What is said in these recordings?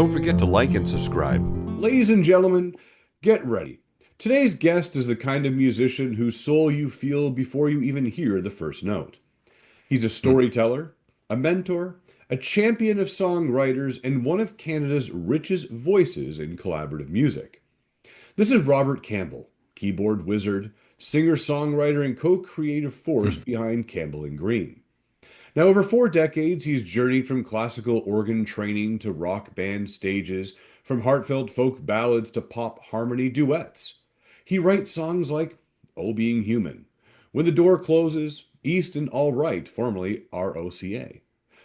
Don't forget to like and subscribe. Ladies and gentlemen, get ready. Today's guest is the kind of musician whose soul you feel before you even hear the first note. He's a Hmm. storyteller, a mentor, a champion of songwriters, and one of Canada's richest voices in collaborative music. This is Robert Campbell, keyboard wizard, singer-songwriter, and co-creative force Hmm. behind Campbell and Green. Now, over 4 decades, he's journeyed from classical organ training to rock band stages, from heartfelt folk ballads to pop harmony duets. He writes songs like Oh Being Human, When the Door Closes, East and All Right, formerly ROCA,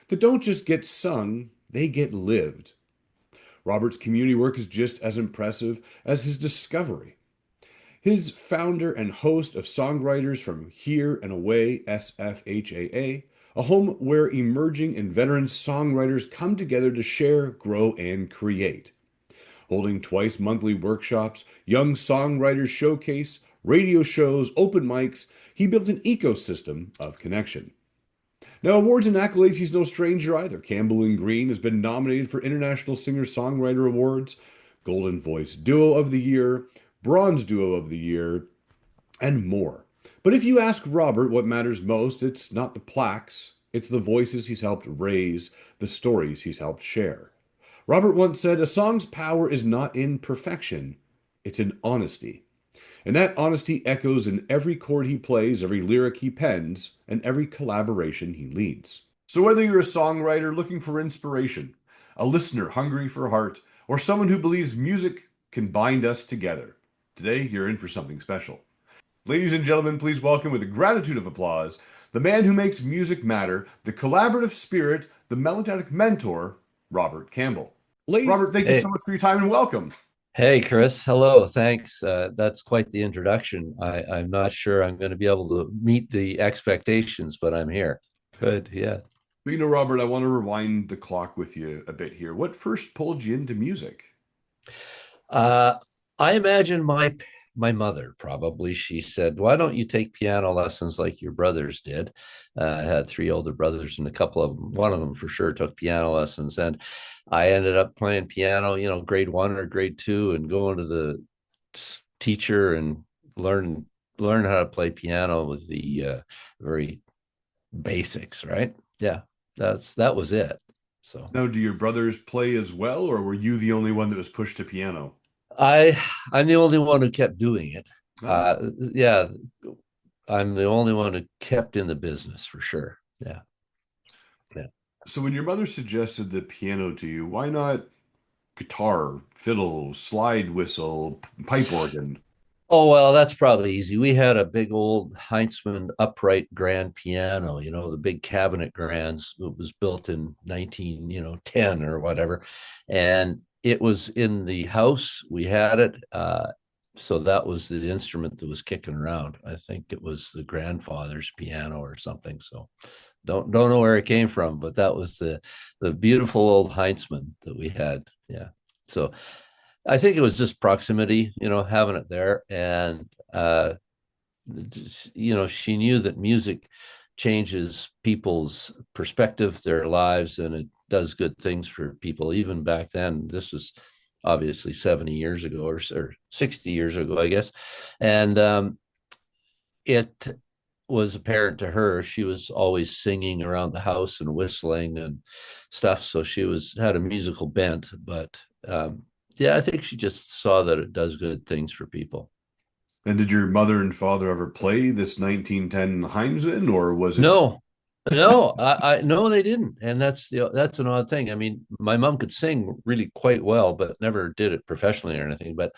that don't just get sung, they get lived. Robert's community work is just as impressive as his discovery. His founder and host of Songwriters from Here and Away, SFHAA, a home where emerging and veteran songwriters come together to share, grow, and create. Holding twice monthly workshops, young songwriters showcase, radio shows, open mics, he built an ecosystem of connection. Now, awards and accolades, he's no stranger either. Campbell and Green has been nominated for International Singer-Songwriter Awards, Golden Voice Duo of the Year, Bronze Duo of the Year, and more. But if you ask Robert what matters most, it's not the plaques, it's the voices he's helped raise, the stories he's helped share. Robert once said, a song's power is not in perfection, it's in honesty. And that honesty echoes in every chord he plays, every lyric he pens, and every collaboration he leads. So whether you're a songwriter looking for inspiration, a listener hungry for heart, or someone who believes music can bind us together, today you're in for something special. Ladies and gentlemen, please welcome with a gratitude of applause the man who makes music matter, the collaborative spirit, the melodramatic mentor, Robert Campbell. Robert, thank you so Hey, much for your time and welcome. hey, Chris. Hello. Thanks. That's quite the introduction. I'm not sure I'm going to be able to meet the expectations, but I'm here. Good. Yeah. But Robert, I want to rewind the clock with you a bit here. What first pulled you into music? Uh, I imagine my mother probably. She said, "Why don't you take piano lessons like your brothers did?" I had three older brothers, and a couple of them, one of them for sure, took piano lessons, and I ended up playing piano, grade one or grade two, and going to the teacher and learn how to play piano with the very basics, right? Yeah, that was it. So Now, do your brothers play as well, or were you the only one that was pushed to piano? I I'm the only one who kept doing it. Oh. Yeah, I'm the only one who kept in the business for sure. Yeah, yeah. So when your mother suggested the piano to you, why not guitar, fiddle, slide whistle, pipe organ? Oh, well, that's probably easy. We had a big old Heinzmann upright grand piano, the big cabinet grands. It was built in 19, 10 or whatever. And it was in the house. We had it. So that was the instrument that was kicking around. I think it was the grandfather's piano or something. So don't know where it came from, but that was the beautiful old Heinzmann that we had. Yeah. So I think it was just proximity, having it there. And, she knew that music changes people's perspective, their lives, and it does good things for people. Even back then, this was obviously 70 years ago or 60 years ago, I guess. And it was apparent to her. She was always singing around the house and whistling and stuff. So she had a musical bent, but yeah, I think she just saw that it does good things for people. And did your mother and father ever play this 1910 Heinzman, or was it? No, no, I no, they didn't, and that's an odd thing. I mean, my mom could sing really quite well, but never did it professionally or anything. But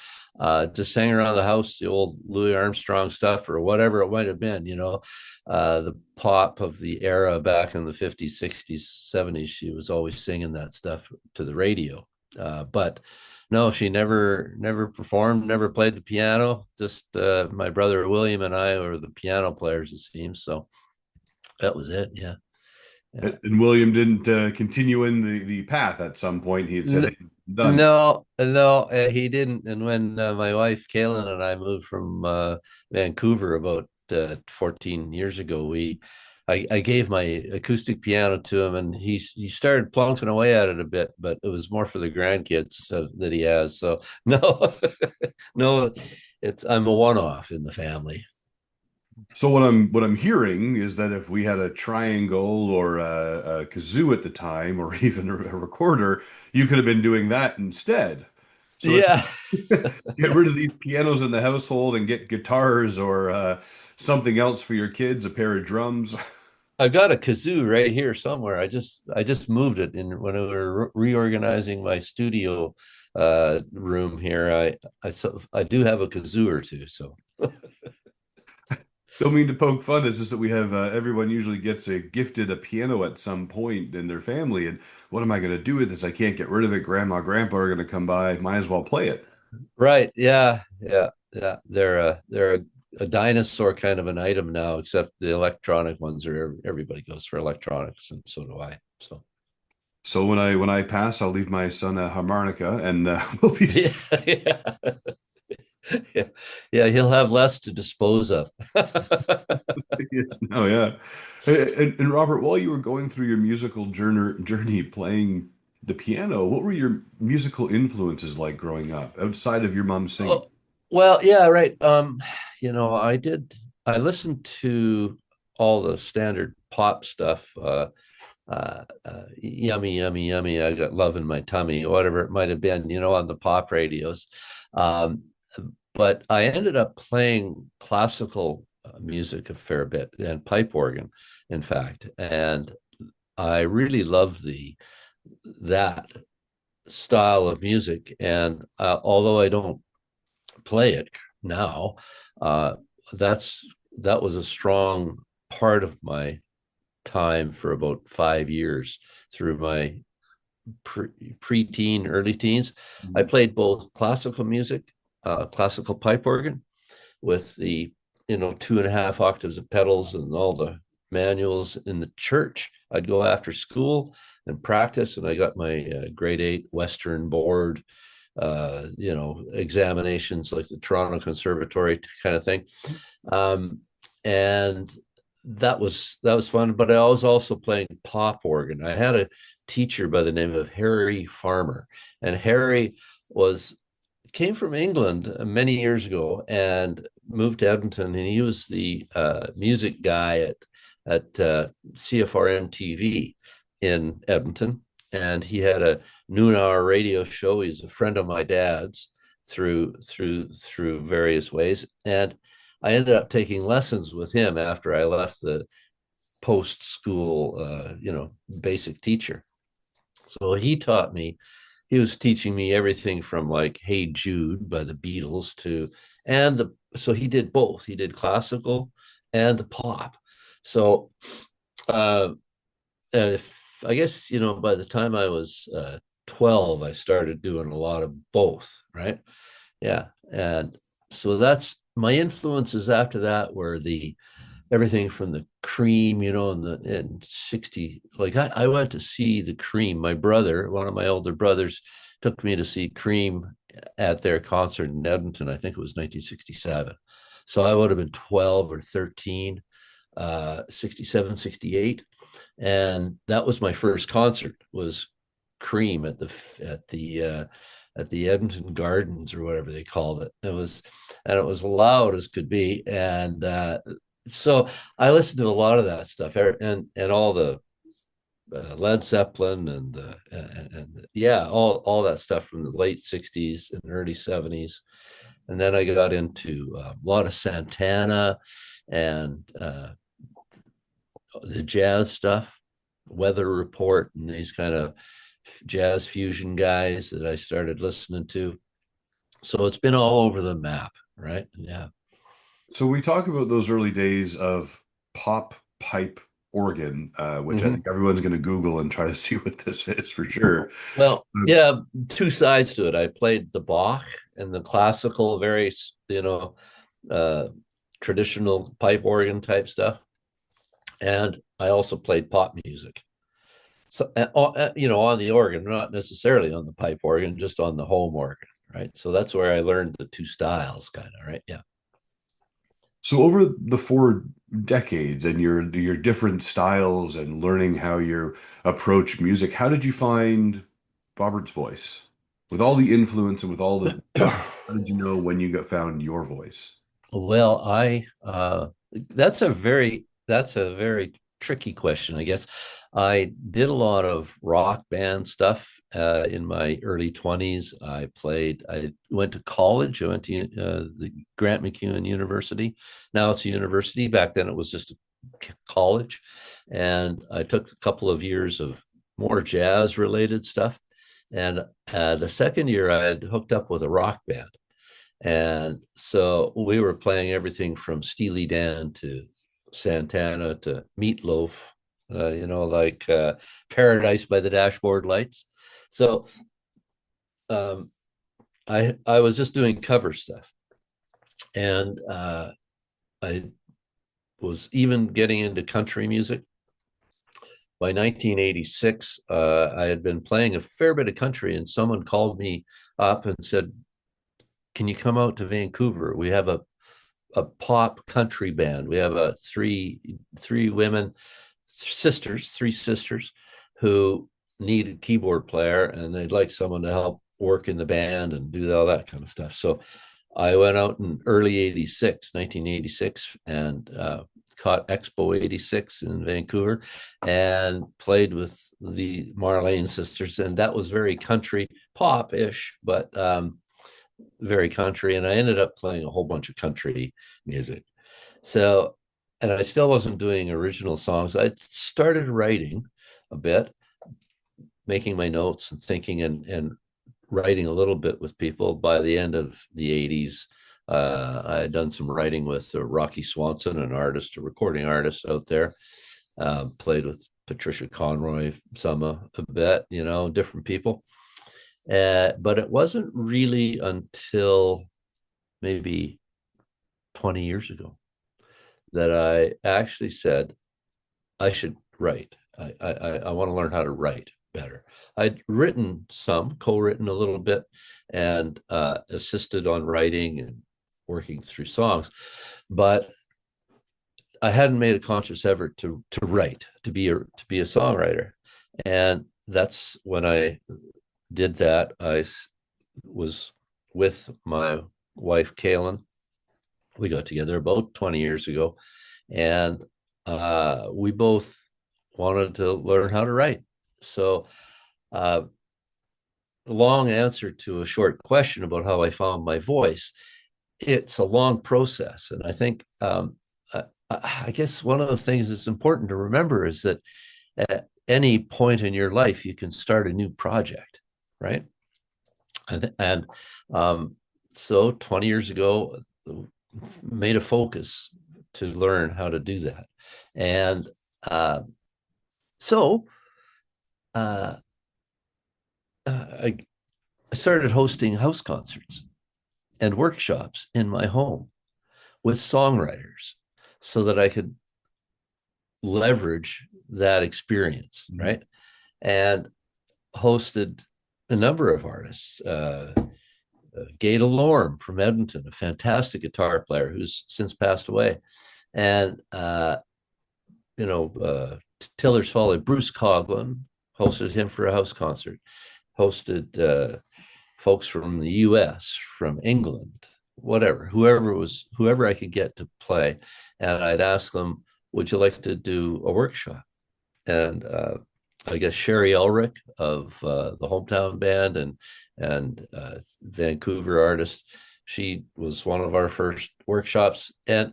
just sang around the house, the old Louis Armstrong stuff or whatever it might have been, the pop of the era back in the 50s, 60s, 70s. She was always singing that stuff to the radio, but. No, she never performed, never played the piano. Just my brother William and I were the piano players, it seems. So that was it. Yeah. Yeah. And William didn't continue in the path at some point. He had said, N- "Hey, I'm done." no, he didn't. And when my wife Kaylin and I moved from Vancouver about 14 years ago, we I gave my acoustic piano to him, and he started plunking away at it a bit, but it was more for the grandkids that he has. So no, no, it's I'm a one-off in the family. So what I'm hearing is that if we had a triangle or a kazoo at the time, or even a recorder, you could have been doing that instead. So let's Yeah, get rid of these pianos in the household and get guitars or something else for your kids, a pair of drums. I've got a kazoo right here somewhere. I just moved it in when we were reorganizing my studio room here. I do have a kazoo or two. So Don't mean to poke fun. It's just that we have everyone usually gets a gifted a piano at some point in their family, and what am I going to do with this? I can't get rid of it. Grandma, grandpa are going to come by. Might as well play it. right, yeah, yeah, yeah. They're a dinosaur kind of an item now, except the electronic ones are everybody goes for electronics, and so do I. So So when I pass, I'll leave my son a harmonica, and we'll be. yeah, yeah, yeah, yeah. He'll have less to dispose of. Yes, no, yeah. And Robert, while you were going through your musical journey playing the piano, what were your musical influences like growing up outside of your mom singing? Oh, well, yeah, right. I listened to all the standard pop stuff. Yummy, yummy, yummy. I got love in my tummy, whatever it might have been, on the pop radios. Um, but I ended up playing classical music a fair bit and pipe organ, in fact. And I really love the that style of music. And although I don't play it now, uh, that's that was a strong part of my time for about 5 years through my preteen, early teens. I Mhm. played both classical music, classical pipe organ with the 2.5 octaves of pedals and all the manuals in the church. I'd go after school and practice, and I got my grade 8 Western board, examinations like the Toronto Conservatory kind of thing. Um, and that was fun. But I was also playing pop organ. I had a teacher by the name of Harry Farmer, and Harry was came from England many years ago and moved to Edmonton, and he was the music guy at CFRM TV in Edmonton, and he had a noon-hour radio show. He's a friend of my dad's through various ways, and I ended up taking lessons with him after I left the post school, basic teacher. So he was teaching me everything from like Hey Jude by the Beatles so he did both. He did classical and the pop. So, uh, if I guess, by the time I was 12, I started doing a lot of both, right? Yeah. And so that's my influences after that were the everything from the Cream, in 60, like I went to see the Cream. My brother, one of my older brothers, took me to see Cream at their concert in Edmonton. I think it was 1967. So I would have been 12 or 13, 67, 68. And that was my first concert was Cream at the Edmonton Gardens or whatever they called it. It was loud as could be, and so I listened to a lot of that stuff, and all the Led Zeppelin and yeah, all that stuff from the late '60s and early '70s, and then I got into a lot of Santana and the jazz stuff, Weather Report, and these kind of jazz fusion guys that I started listening to. So it's been all over the map, right? Yeah. So we talk about those early days of pop pipe organ, which I Mm-hmm. think everyone's going to Google and try to see what this is for sure. Well, Uh, yeah, two sides to it. I played the Bach and the classical, very, uh, traditional pipe organ type stuff. And I also played pop music. So, on the organ, not necessarily on the pipe organ, just on the home organ, right? So that's where I learned the two styles, kind of, right? Yeah. So over the 4 decades and your different styles and learning how you approach music, how did you find Robert's voice? With all the influence and with all the, how did you know when you got found your voice? Well, that's a very tricky question, I guess. I did a lot of rock band stuff in my early 20s. I went to college. I went to the Grant MacEwan University. Now it's a university. Back then it was just a college. And I took a couple of years of more jazz related stuff. And the second year, I had hooked up with a rock band. And so we were playing everything from Steely Dan to Santana to Meatloaf, like Paradise by the Dashboard Lights. So um, I was just doing cover stuff, and I was even getting into country music. By 1986, I had been playing a fair bit of country, and someone called me up and said, "Can you come out to Vancouver? We have a pop country band. We have a three women sisters, three sisters who need a keyboard player, and they'd like someone to help work in the band and do all that kind of stuff." So I went out in early 86, 1986, and caught Expo 86 in Vancouver and played with the Marlene sisters. And that was very country pop ish, but very country. And I ended up playing a whole bunch of country music. So, and I still wasn't doing original songs. I started writing a bit, making my notes and thinking and writing a little bit with people. By the end of the 80s, I had done some writing with Rocky Swanson, an artist, a recording artist out there. Played with Patricia Conroy, some a bit, different people. But it wasn't really until maybe 20 years ago that I actually said I should write. I want to learn how to write better. I'd written some, co-written a little bit, and assisted on writing and working through songs, but I hadn't made a conscious effort to write, to be a songwriter, and that's when I did that. I was with my wife, Kaylin. We got together about 20 years ago, and we both wanted to learn how to write. So, uh, long answer to a short question about how I found my voice. It's a long process. And I think, I guess one of the things that's important to remember is that at any point in your life, you can start a new project, right? And so 20 years ago, made a focus to learn how to do that. And so uh, I started hosting house concerts and workshops in my home with songwriters so that I could leverage that experience, right? And hosted a number of artists. Gay Delorme from Edmonton, a fantastic guitar player who's since passed away, and Tiller's Folly. Bruce Coughlin hosted him for a house concert. Hosted folks from the U.S., from England, whatever, whoever I could get to play, and I'd ask them, "Would you like to do a workshop?" And I guess Sherry Elrick of the Hometown Band and Vancouver artist, she was one of our first workshops, and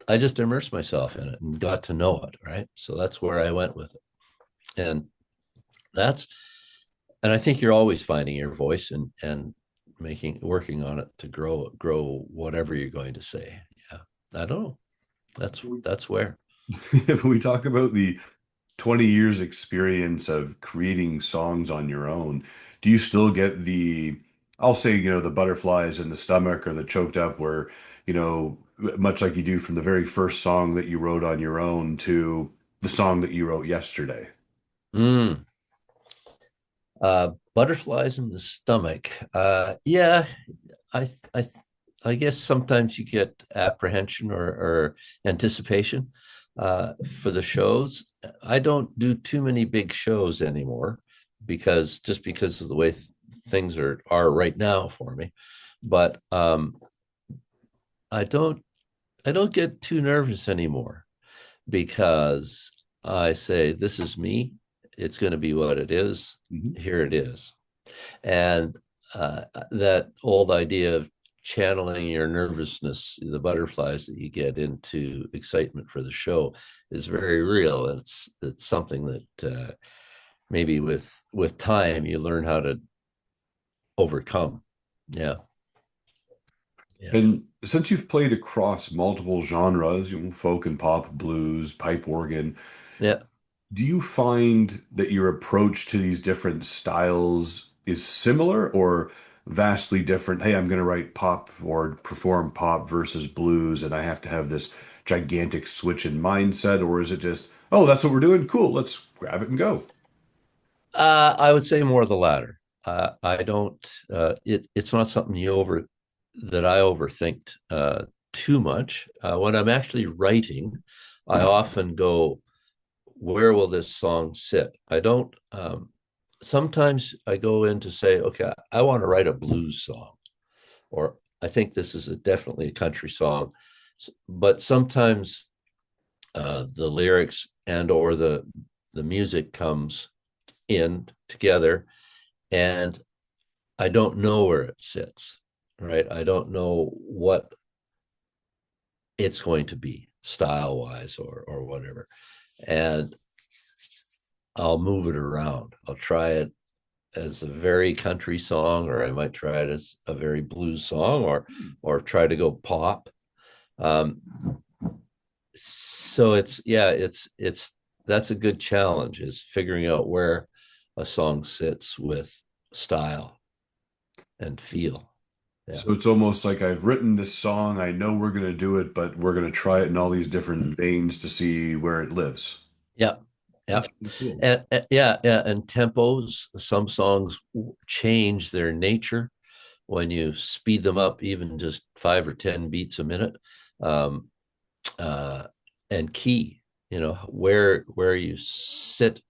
I just immersed myself in it and got to know it. Right, so that's where I went with it, and that's and I think you're always finding your voice and working on it to grow whatever you're going to say. Yeah, I don't know. That's where. When we talk about the 20 years experience of creating songs on your own, do you still get I'll say, the butterflies in the stomach or the choked up where, much like you do from the very first song that you wrote on your own to the song that you wrote yesterday? Mm. Butterflies in the stomach. Yeah, I I guess sometimes you get apprehension or anticipation for the shows. I don't do too many big shows anymore because of the way things are right now for me. But I don't I don't get too nervous anymore because I say this is me. It's going to be what it is. Mhm. Here it is. And that old idea of channeling your nervousness, the butterflies that you get into excitement for the show, is very real. It's something that maybe with time you learn how to overcome. Yeah, yeah, And since you've played across multiple genres, folk and pop, blues, pipe organ, yeah. do you find that your approach to these different styles is similar or vastly different? Hey, I'm going to write pop or perform pop versus blues, and I have to have this gigantic switch in mindset, or is it just, oh, that's what we're doing? Cool, let's grab it and go. I would say more of the latter. I don't. It's not something you over that I overthink too much. When I'm actually writing, I often go, where will this song sit? I don't. Sometimes I go in to say, okay, I want to write a blues song, or I think this is definitely a country song. But sometimes the lyrics and or the music comes in together, and I don't know where it sits. Right? I don't know what it's going to be style wise or whatever, and I'll move it around. I'll try it as a very country song, or I might try it as a very blues song, or try to go pop. Um, so it's yeah, it's that's a good challenge is figuring out where a song sits with style and feel. Yeah, So it's almost like I've written this song, I know we're going to do it, but we're going to try it in all these different veins to see where it lives. yeah, yeah. That's pretty cool. And yeah, yeah, and tempos. Some songs change their nature when you speed them up, even just 5 or 10 beats a minute. Um, uh, and key, where you sit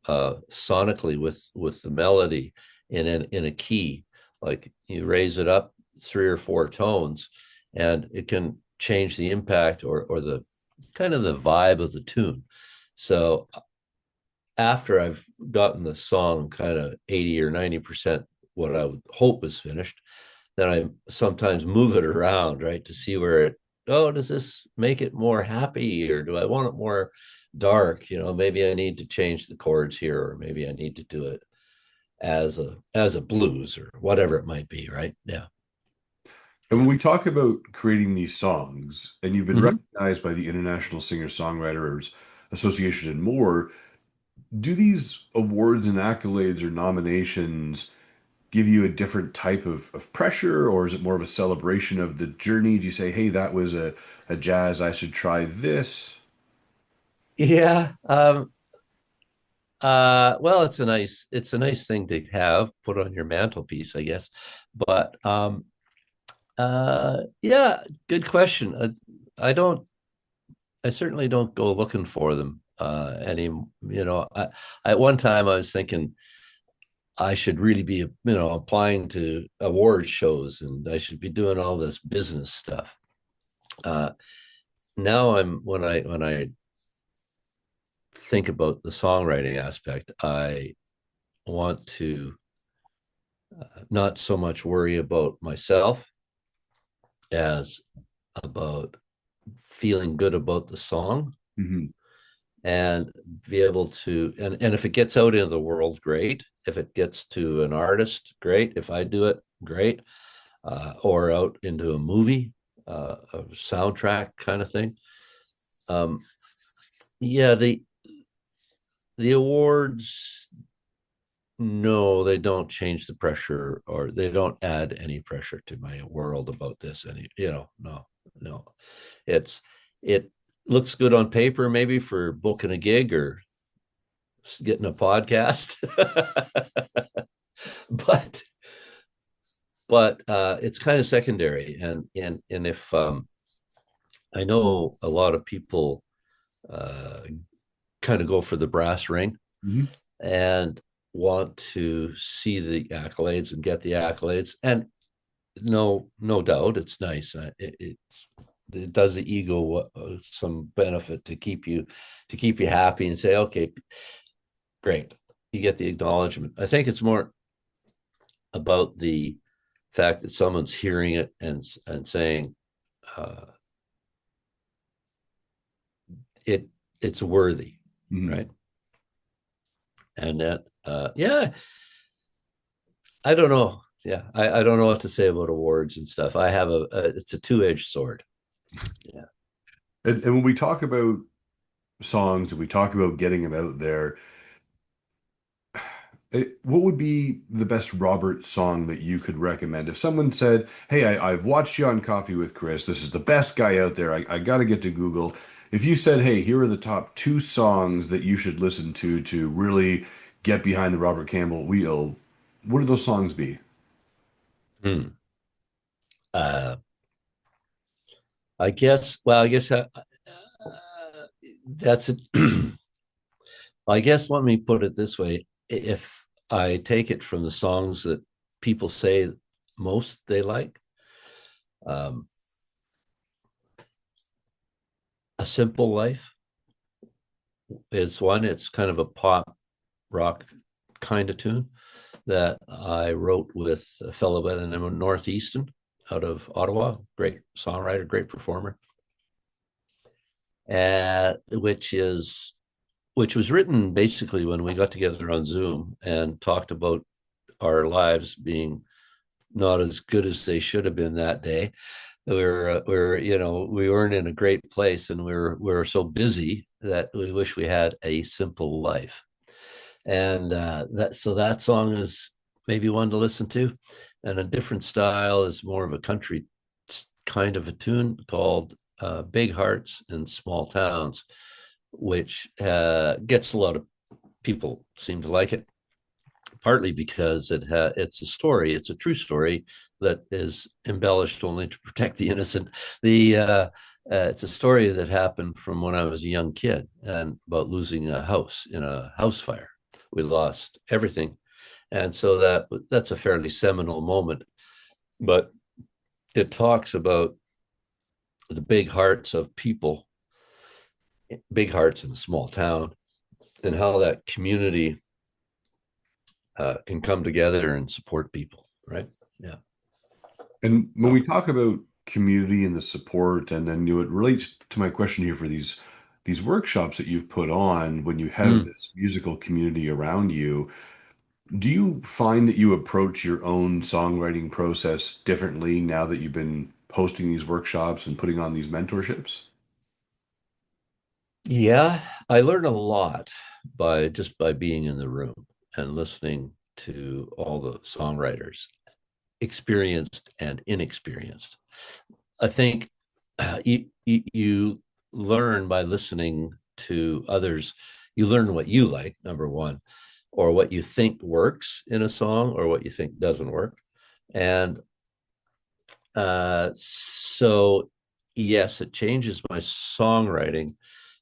sonically with the melody in a key, like you raise it up 3 or 4 tones, and it can change the impact or the kind of the vibe of the tune. So after I've gotten the song kind of 80 or 90% what I would hope is finished, then I sometimes move it around, right, to see where does this make it more happy or do I want it more dark? Maybe I need to change the chords here, or maybe I need to do it as a blues or whatever it might be, right? Yeah. And when we talk about creating these songs, and you've been Hmm. recognized by the International Singer-Songwriters Association and more, do these awards and accolades or nominations give you a different type of pressure, or is it more of a celebration of the journey? Do you say, hey, that was a jazz, I should try this? Yeah. Well, it's a nice thing to have put on your mantelpiece, I guess. But yeah, good question. I certainly don't go looking for them any. At one time I was thinking I should really be, applying to award shows and I should be doing all this business stuff. Uh, Now when I think about the songwriting aspect, I want to not so much worry about myself as about feeling good about the song Mhm. and be able to and if it gets out into the world, great. If it gets to an artist, great. If I do it, great. Or out into a movie, a soundtrack kind of thing. um yeah, the awards, no, they don't change the pressure, or they don't add any pressure to my world about this. No, no. It looks good on paper, maybe for booking a gig or getting a podcast, but but it's kind of secondary. And if I know a lot of people uh, kind of go for the brass ring Mhm. and want to see the accolades and get the accolades. And no doubt, it's nice. It does the ego some benefit to keep you happy and say, okay, great, you get the acknowledgement. I think it's more about the fact that someone's hearing it and saying uh, it it's worthy, Mhm. right? And that yeah, I don't know. Yeah, I don't know what to say about awards and stuff. I have it's a two-edged sword. Yeah. And when we talk about songs and we talk about getting them out there, what would be the best Robert song that you could recommend? If someone said, "Hey, I've watched you on Coffee with Chris. This is the best guy out there. I got to get to Google." If you said, "Hey, here are the top two songs that you should listen to really get behind the Robert Campbell wheel," what would those songs be? Hmm. Uh, I guess. Well, I guess that's it. I guess let me put it this way: if I take it from the songs that people say most they like, um, "A Simple Life" is one. It's kind of a pop rock kind of tune that I wrote with a fellow by the name of Northeastern out of Ottawa. Great songwriter, great performer, which was written basically when we got together on Zoom and talked about our lives being not as good as they should have been that day. We're we weren't in a great place, and we're so busy that we wish we had a simple life. And that song is maybe one to listen to. And a different style is more of a country kind of a tune called "Big Hearts in Small Towns," which gets a lot of people seem to like it, partly because it's a story, it's a true story that is embellished only to protect the innocent. It's a story that happened from when I was a young kid and about losing a house in a house fire. We lost everything, and so that's a fairly seminal moment. But it talks about the big hearts of people, big hearts in a small town, and how that community can come together and support people, right? Yeah. And when we talk about community and the support, and then it relates to my question here for these workshops that you've put on when you have Mm. this musical community around you. Do you find that you approach your own songwriting process differently now that you've been hosting these workshops and putting on these mentorships? Yeah, I learned a lot by being in the room and listening to all the songwriters, experienced and inexperienced. I think you learn by listening to others. You learn what you like, number one, or what you think works in a song, or what you think doesn't work. And so, yes, it changes my songwriting,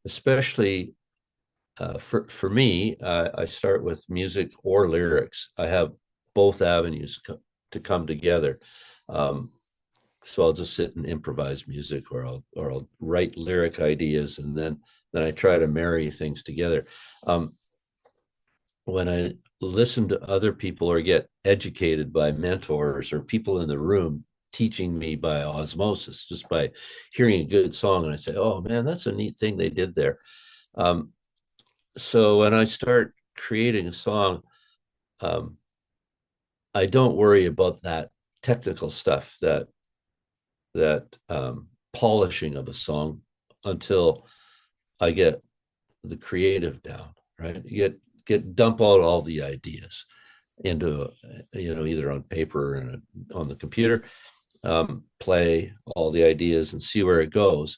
especially for me. I start with music or lyrics. I have both avenues to come together. Um, so I'll just sit and improvise music, or I'll write lyric ideas, and then I try to marry things together. Um, when I listen to other people or get educated by mentors or people in the room teaching me by osmosis, just by hearing a good song, and I say, "Oh man, that's a neat thing they did there." Um, so when I start creating a song, um, I don't worry about that technical stuff, that polishing of a song, until I get the creative down. Right, you get dump out all the ideas into either on paper and on the computer, play all the ideas and see where it goes.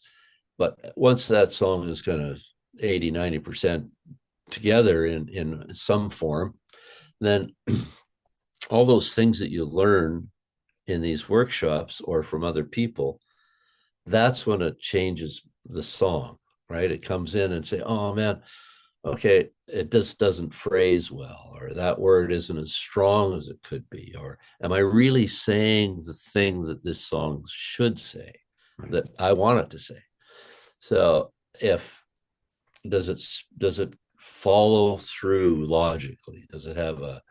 But once that song is kind of 80-90% together in some form, then all those things that you learn in these workshops or from other people, that's when it changes the song, right? It comes in and say, oh man, okay, it just doesn't phrase well, or that word isn't as strong as it could be, or am I really saying the thing that this song should say, Right. that I want it to say? So if does it follow through logically? Does it have a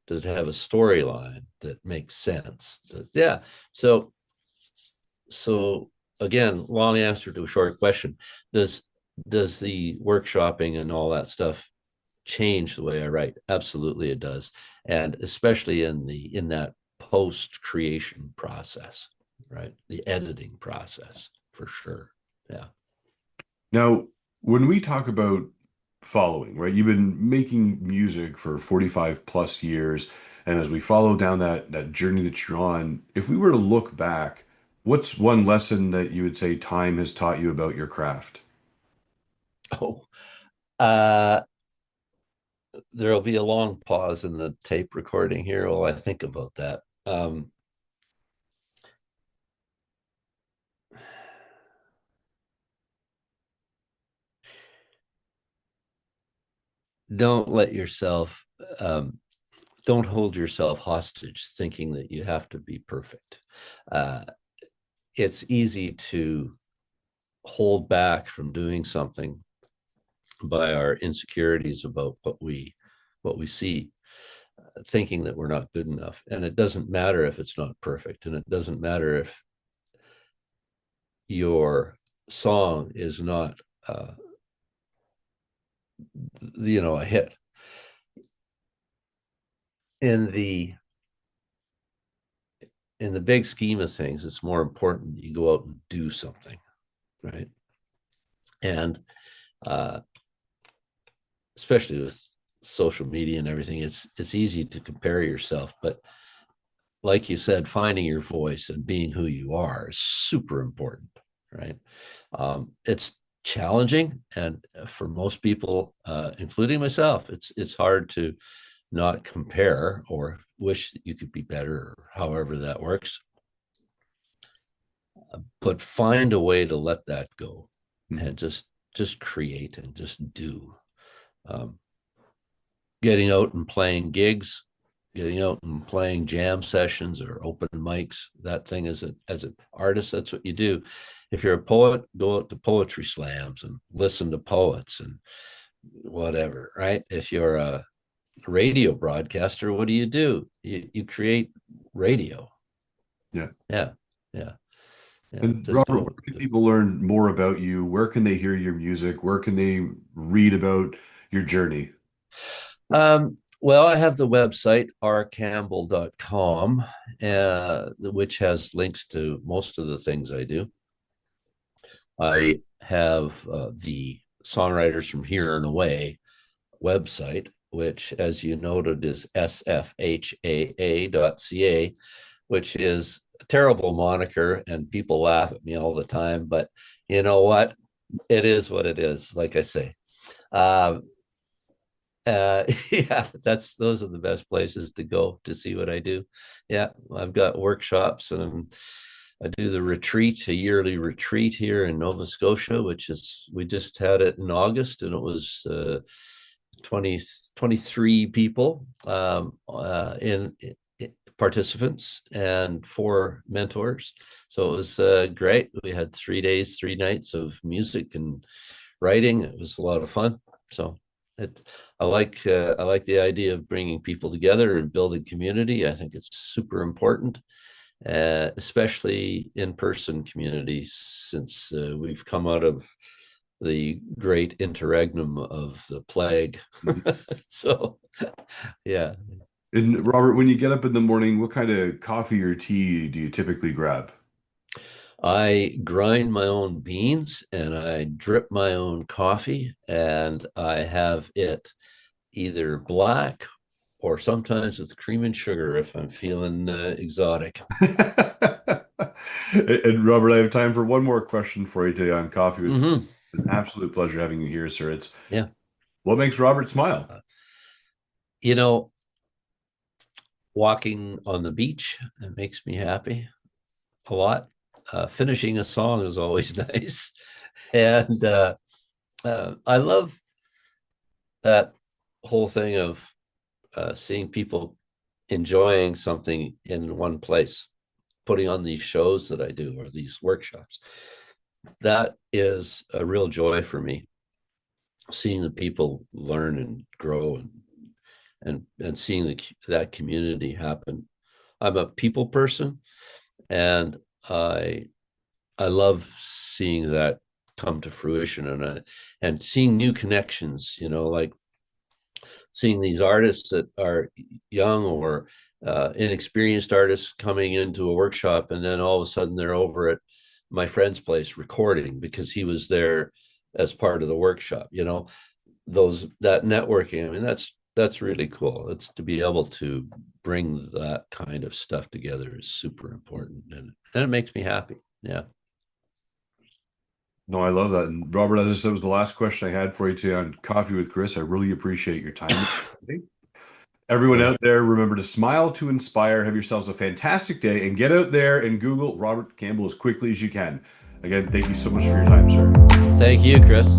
storyline that makes sense? Yeah. So again, long answer to a short question. Does the workshopping and all that stuff change the way I write? Absolutely it does. And especially in that post creation process, right? The editing process for sure. Yeah. Now, when we talk about following, right, you've been making music for 45 plus years. And as we follow down that journey that you're on, if we were to look back, what's one lesson that you would say time has taught you about your craft? Oh, uh, there'll be a long pause in the tape recording here while I think about that. Don't let yourself don't hold yourself hostage thinking that you have to be perfect. uh, it's easy to hold back from doing something by our insecurities about what we see, thinking that we're not good enough. And it doesn't matter if it's not perfect, and it doesn't matter if your song is not a hit. In the in the big scheme of things, it's more important that you go out and do something, right? And uh, especially with social media and everything, it's easy to compare yourself. But like you said, finding your voice and being who you are is super important, right? It's challenging, and for most people, including myself, it's hard to not compare or wish that you could be better, or however that works. But find a way to let that go Mhm. and just create and just do. Um, Getting out and playing gigs, getting out and playing jam sessions or open mics. That thing as an artist, that's what you do. If you're a poet, go out to poetry slams and listen to poets and whatever, right? If you're a radio broadcaster, what do? You create radio. Yeah. Yeah, yeah, yeah. And Just Robert, go. where can people learn more about you? Where can they hear your music? Where can they read about your journey? Well, I have the website rcampbell.com, which has links to most of the things I do. I have the Songwriters from Here and Away website, which, as you noted, is sfhaa.ca, which is a terrible moniker, and people laugh at me all the time. But you know what? It is what it is, like I say. Uh, yeah, those are the best places to go to see what I do. Yeah, I've got workshops, and I do the retreat, a yearly retreat here in Nova Scotia, which is, we just had it in August, and it was 20 23 people, in participants, and 4 mentors. So it was great. We had 3 days, 3 nights of music and writing. It was a lot of fun. So it, I like the idea of bringing people together and building community. I think it's super important, especially in-person community, since we've come out of the great interregnum of the plague. So, yeah. And Robert, when you get up in the morning, what kind of coffee or tea do you typically grab? I grind my own beans and I drip my own coffee, and I have it either black or sometimes with cream and sugar if I'm feeling exotic. And Robert, I have time for one more question for you today on coffee. It's Hmm. an absolute pleasure having you here, sir. It's Yeah. what makes Robert smile? You know, walking on the beach. It makes me happy a lot. Finishing a song is always nice. And I love that whole thing of seeing people enjoying something in one place, putting on these shows that I do or these workshops. That is a real joy for me, seeing the people learn and grow and seeing that community happen. I'm a people person, and I love seeing that come to fruition, and seeing new connections, like seeing these artists that are young or inexperienced artists coming into a workshop, and then all of a sudden they're over at my friend's place recording because he was there as part of the workshop. That networking. I mean, that's really cool. It's to be able to bring that kind of stuff together is super important, and it makes me happy. Yeah. No, I love that. And Robert, as I said, was the last question I had for you today on Coffee with Chris. I really appreciate your time. Everyone out there, remember to smile to inspire. Have yourselves a fantastic day, and get out there and Google Robert Campbell as quickly as you can. Again, thank you so much for your time, sir. Thank you, Chris.